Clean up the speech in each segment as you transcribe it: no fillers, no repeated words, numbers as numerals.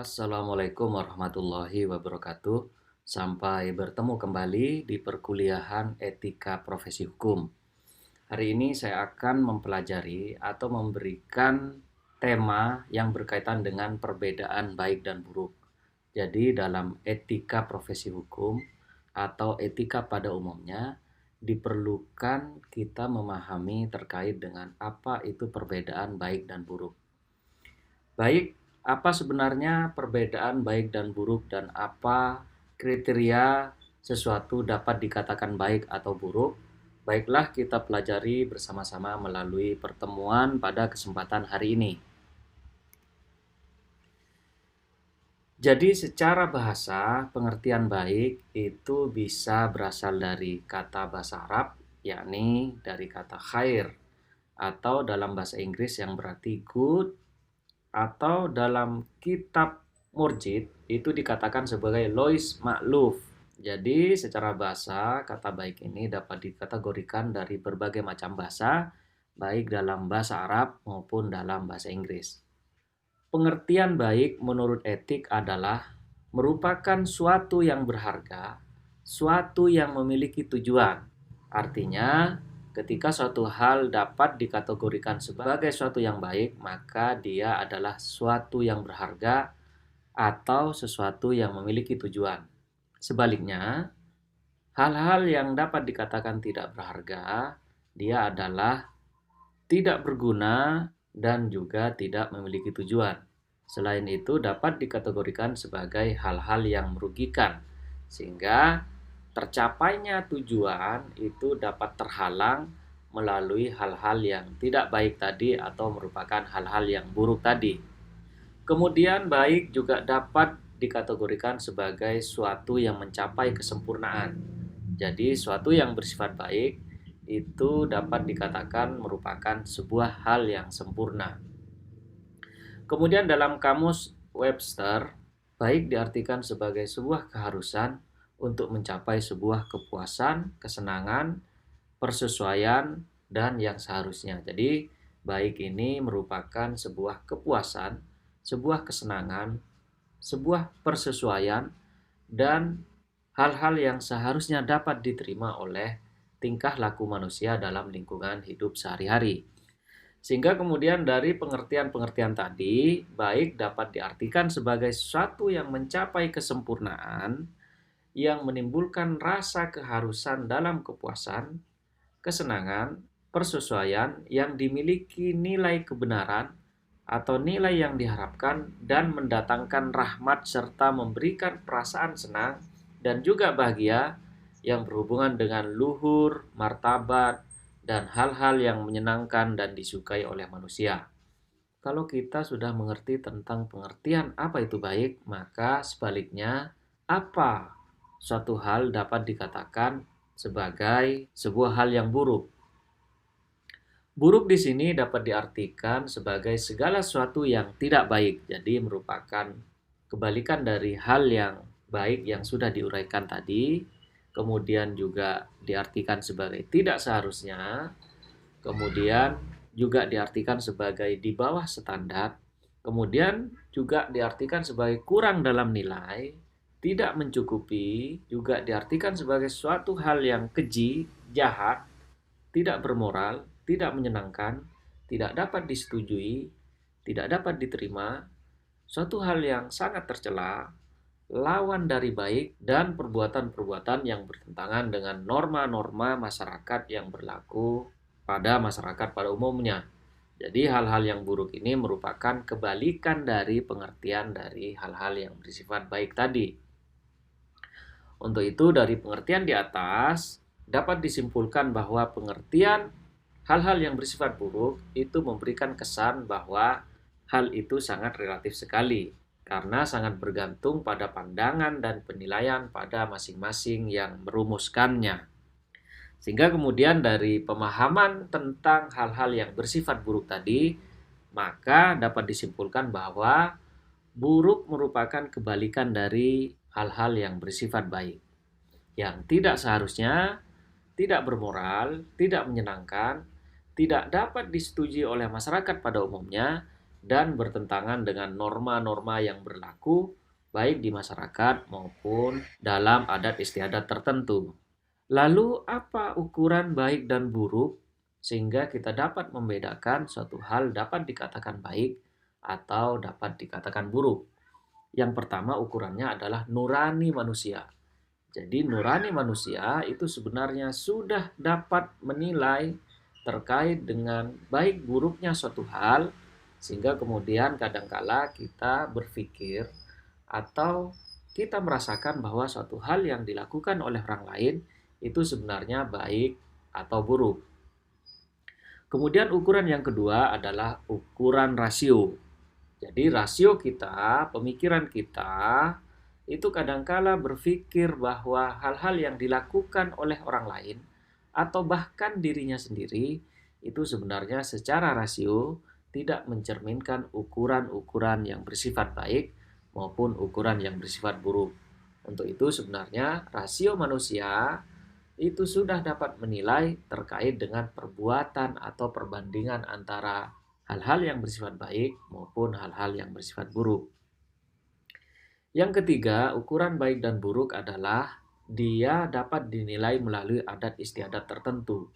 Assalamualaikum warahmatullahi wabarakatuh. Sampai bertemu kembali di perkuliahan Etika Profesi Hukum. Hari ini saya akan mempelajari atau memberikan tema yang berkaitan dengan perbedaan baik dan buruk. Jadi dalam etika profesi hukum atau etika pada umumnya diperlukan kita memahami terkait dengan apa itu perbedaan baik dan buruk. Baik, apa sebenarnya perbedaan baik dan buruk dan apa kriteria sesuatu dapat dikatakan baik atau buruk? Baiklah kita pelajari bersama-sama melalui pertemuan pada kesempatan hari ini. Jadi secara bahasa, pengertian baik itu bisa berasal dari kata bahasa Arab, yakni dari kata khair, atau dalam bahasa Inggris yang berarti good, atau dalam kitab Murjid itu dikatakan sebagai lois ma'luf. Jadi secara bahasa kata baik ini dapat dikategorikan dari berbagai macam bahasa, baik dalam bahasa Arab maupun dalam bahasa Inggris. Pengertian baik menurut etik adalah merupakan suatu yang berharga, suatu yang memiliki tujuan. Artinya, ketika suatu hal dapat dikategorikan sebagai suatu yang baik, maka dia adalah suatu yang berharga atau sesuatu yang memiliki tujuan. Sebaliknya, hal-hal yang dapat dikatakan tidak berharga, dia adalah tidak berguna dan juga tidak memiliki tujuan. Selain itu dapat dikategorikan sebagai hal-hal yang merugikan, sehingga tercapainya tujuan itu dapat terhalang melalui hal-hal yang tidak baik tadi atau merupakan hal-hal yang buruk tadi. Kemudian baik juga dapat dikategorikan sebagai suatu yang mencapai kesempurnaan. Jadi suatu yang bersifat baik itu dapat dikatakan merupakan sebuah hal yang sempurna. Kemudian dalam kamus Webster, baik diartikan sebagai sebuah keharusan untuk mencapai sebuah kepuasan, kesenangan, persesuaian, dan yang seharusnya. Jadi, baik ini merupakan sebuah kepuasan, sebuah kesenangan, sebuah persesuaian, dan hal-hal yang seharusnya dapat diterima oleh tingkah laku manusia dalam lingkungan hidup sehari-hari. Sehingga kemudian dari pengertian-pengertian tadi, baik dapat diartikan sebagai sesuatu yang mencapai kesempurnaan, yang menimbulkan rasa keharusan dalam kepuasan, kesenangan, persesuaian yang dimiliki nilai kebenaran atau nilai yang diharapkan dan mendatangkan rahmat serta memberikan perasaan senang dan juga bahagia yang berhubungan dengan luhur, martabat, dan hal-hal yang menyenangkan dan disukai oleh manusia. Kalau kita sudah mengerti tentang pengertian apa itu baik, maka sebaliknya apa suatu hal dapat dikatakan sebagai sebuah hal yang buruk. Buruk di sini dapat diartikan sebagai segala sesuatu yang tidak baik, jadi merupakan kebalikan dari hal yang baik yang sudah diuraikan tadi. Kemudian juga diartikan sebagai tidak seharusnya, kemudian juga diartikan sebagai di bawah standar, kemudian juga diartikan sebagai kurang dalam nilai, tidak mencukupi, juga diartikan sebagai suatu hal yang keji, jahat, tidak bermoral, tidak menyenangkan, tidak dapat disetujui, tidak dapat diterima, suatu hal yang sangat tercela, lawan dari baik, dan perbuatan-perbuatan yang bertentangan dengan norma-norma masyarakat yang berlaku pada masyarakat pada umumnya. Jadi hal-hal yang buruk ini merupakan kebalikan dari pengertian dari hal-hal yang bersifat baik tadi. Untuk itu dari pengertian di atas dapat disimpulkan bahwa pengertian hal-hal yang bersifat buruk itu memberikan kesan bahwa hal itu sangat relatif sekali, karena sangat bergantung pada pandangan dan penilaian pada masing-masing yang merumuskannya. Sehingga kemudian dari pemahaman tentang hal-hal yang bersifat buruk tadi, maka dapat disimpulkan bahwa buruk merupakan kebalikan dari hal-hal yang bersifat baik, yang tidak seharusnya, tidak bermoral, tidak menyenangkan, tidak dapat disetujui oleh masyarakat pada umumnya, dan bertentangan dengan norma-norma yang berlaku baik di masyarakat maupun dalam adat istiadat tertentu. Lalu apa ukuran baik dan buruk sehingga kita dapat membedakan suatu hal dapat dikatakan baik atau dapat dikatakan buruk? Yang pertama ukurannya adalah nurani manusia. Jadi nurani manusia itu sebenarnya sudah dapat menilai terkait dengan baik buruknya suatu hal, sehingga kemudian kadangkala kita berpikir atau kita merasakan bahwa suatu hal yang dilakukan oleh orang lain itu sebenarnya baik atau buruk. Kemudian ukuran yang kedua adalah ukuran rasio. Jadi rasio kita, pemikiran kita, itu kadangkala berpikir bahwa hal-hal yang dilakukan oleh orang lain atau bahkan dirinya sendiri itu sebenarnya secara rasio tidak mencerminkan ukuran-ukuran yang bersifat baik maupun ukuran yang bersifat buruk. Untuk itu sebenarnya rasio manusia itu sudah dapat menilai terkait dengan perbuatan atau perbandingan antara hal-hal yang bersifat baik maupun hal-hal yang bersifat buruk. Yang ketiga, ukuran baik dan buruk adalah dia dapat dinilai melalui adat istiadat tertentu.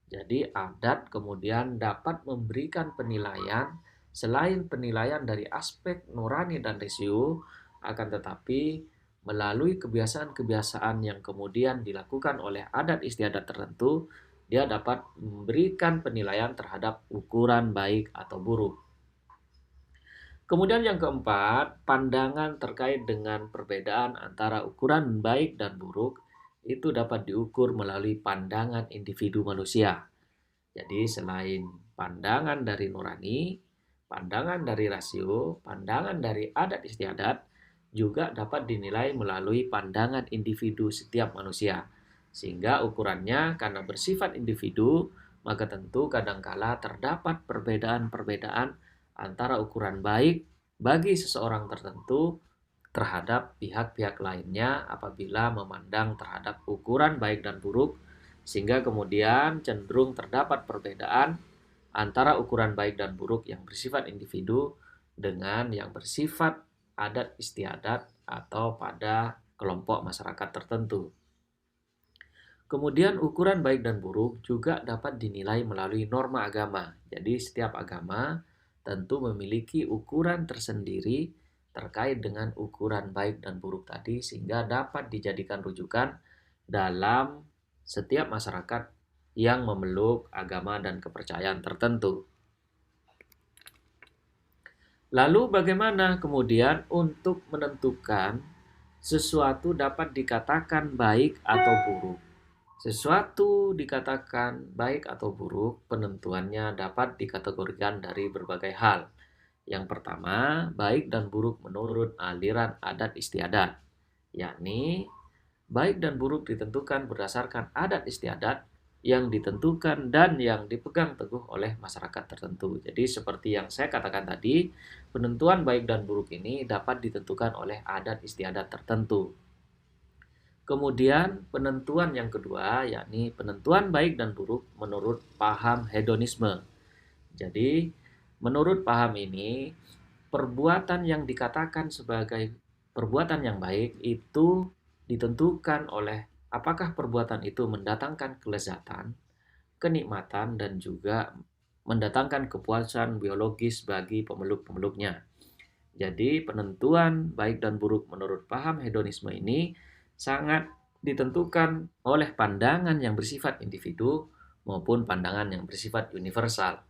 Jadi adat kemudian dapat memberikan penilaian selain penilaian dari aspek nurani dan rasio, akan tetapi melalui kebiasaan-kebiasaan yang kemudian dilakukan oleh adat istiadat tertentu, dia dapat memberikan penilaian terhadap ukuran baik atau buruk. Kemudian yang keempat, pandangan terkait dengan perbedaan antara ukuran baik dan buruk itu dapat diukur melalui pandangan individu manusia. Jadi selain pandangan dari nurani, pandangan dari rasio, pandangan dari adat istiadat juga dapat dinilai melalui pandangan individu setiap manusia. Sehingga ukurannya karena bersifat individu, maka tentu kadangkala terdapat perbedaan-perbedaan antara ukuran baik bagi seseorang tertentu terhadap pihak-pihak lainnya apabila memandang terhadap ukuran baik dan buruk, sehingga kemudian cenderung terdapat perbedaan antara ukuran baik dan buruk yang bersifat individu dengan yang bersifat adat istiadat atau pada kelompok masyarakat tertentu. Kemudian ukuran baik dan buruk juga dapat dinilai melalui norma agama. Jadi setiap agama tentu memiliki ukuran tersendiri terkait dengan ukuran baik dan buruk tadi sehingga dapat dijadikan rujukan dalam setiap masyarakat yang memeluk agama dan kepercayaan tertentu. Lalu bagaimana kemudian untuk menentukan sesuatu dapat dikatakan baik atau buruk? Sesuatu dikatakan baik atau buruk, penentuannya dapat dikategorikan dari berbagai hal. Yang pertama, baik dan buruk menurut aliran adat istiadat, yakni baik dan buruk ditentukan berdasarkan adat istiadat yang ditentukan dan yang dipegang teguh oleh masyarakat tertentu. Jadi seperti yang saya katakan tadi, penentuan baik dan buruk ini dapat ditentukan oleh adat istiadat tertentu. Kemudian penentuan yang kedua yakni penentuan baik dan buruk menurut paham hedonisme. Jadi menurut paham ini perbuatan yang dikatakan sebagai perbuatan yang baik itu ditentukan oleh apakah perbuatan itu mendatangkan kelezatan, kenikmatan, dan juga mendatangkan kepuasan biologis bagi pemeluk-pemeluknya. Jadi penentuan baik dan buruk menurut paham hedonisme ini sangat ditentukan oleh pandangan yang bersifat individu maupun pandangan yang bersifat universal.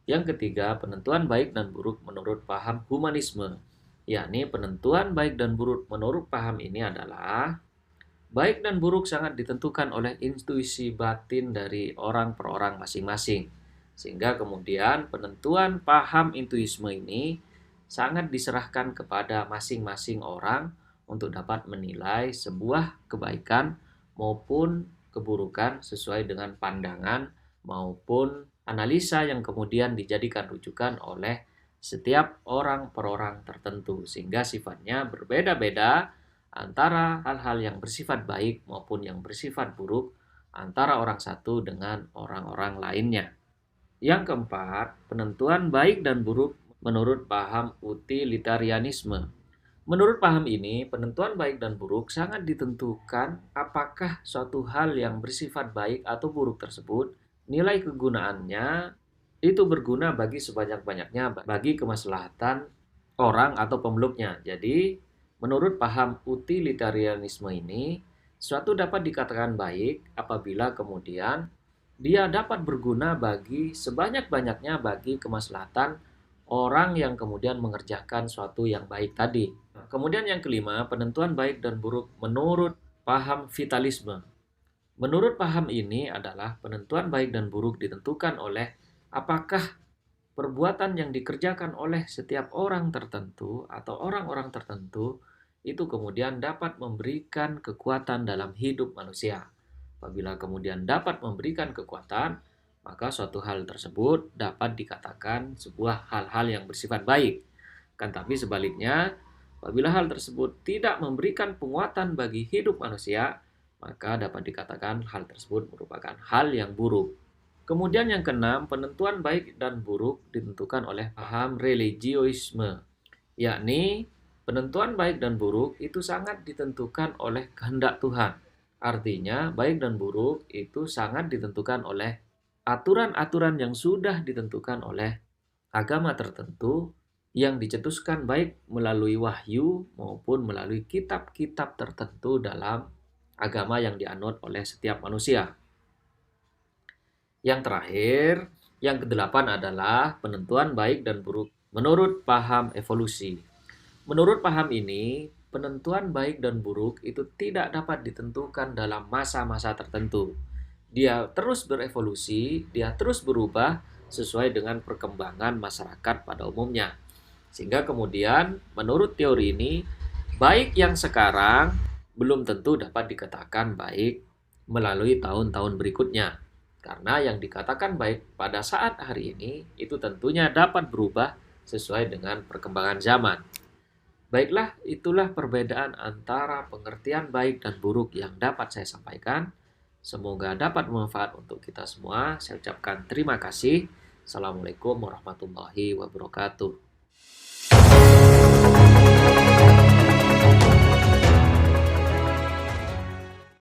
Yang ketiga, penentuan baik dan buruk menurut paham humanisme, yakni penentuan baik dan buruk menurut paham ini adalah baik dan buruk sangat ditentukan oleh intuisi batin dari orang per orang masing-masing. Sehingga kemudian penentuan paham intuisme ini sangat diserahkan kepada masing-masing orang untuk dapat menilai sebuah kebaikan maupun keburukan sesuai dengan pandangan maupun analisa yang kemudian dijadikan rujukan oleh setiap orang per orang tertentu sehingga sifatnya berbeda-beda antara hal-hal yang bersifat baik maupun yang bersifat buruk antara orang satu dengan orang-orang lainnya. Yang keempat, penentuan baik dan buruk menurut paham utilitarianisme. Menurut paham ini, penentuan baik dan buruk sangat ditentukan apakah suatu hal yang bersifat baik atau buruk tersebut, nilai kegunaannya itu berguna bagi sebanyak-banyaknya bagi kemaslahatan orang atau pemeluknya. Jadi, menurut paham utilitarianisme ini, suatu dapat dikatakan baik apabila kemudian dia dapat berguna bagi sebanyak-banyaknya bagi kemaslahatan orang yang kemudian mengerjakan suatu yang baik tadi. Kemudian yang kelima, penentuan baik dan buruk menurut paham vitalisme. Menurut paham ini adalah penentuan baik dan buruk ditentukan oleh apakah perbuatan yang dikerjakan oleh setiap orang tertentu atau orang-orang tertentu itu kemudian dapat memberikan kekuatan dalam hidup manusia. Apabila kemudian dapat memberikan kekuatan, maka suatu hal tersebut dapat dikatakan sebuah hal-hal yang bersifat baik. Kan tapi sebaliknya, apabila hal tersebut tidak memberikan penguatan bagi hidup manusia, maka dapat dikatakan hal tersebut merupakan hal yang buruk. Kemudian yang keenam, penentuan baik dan buruk ditentukan oleh paham religioisme, yakni penentuan baik dan buruk itu sangat ditentukan oleh kehendak Tuhan. Artinya, baik dan buruk itu sangat ditentukan oleh aturan-aturan yang sudah ditentukan oleh agama tertentu yang dicetuskan baik melalui wahyu maupun melalui kitab-kitab tertentu dalam agama yang dianut oleh setiap manusia. Yang terakhir, yang kedelapan adalah penentuan baik dan buruk menurut paham evolusi. Menurut paham ini, penentuan baik dan buruk itu tidak dapat ditentukan dalam masa-masa tertentu. Dia terus berevolusi, dia terus berubah sesuai dengan perkembangan masyarakat pada umumnya. Sehingga kemudian, menurut teori ini, baik yang sekarang belum tentu dapat dikatakan baik melalui tahun-tahun berikutnya. Karena yang dikatakan baik pada saat hari ini itu tentunya dapat berubah sesuai dengan perkembangan zaman. Baiklah, itulah perbedaan antara pengertian baik dan buruk yang dapat saya sampaikan. Semoga dapat bermanfaat untuk kita semua. Saya ucapkan terima kasih. Assalamualaikum warahmatullahi wabarakatuh.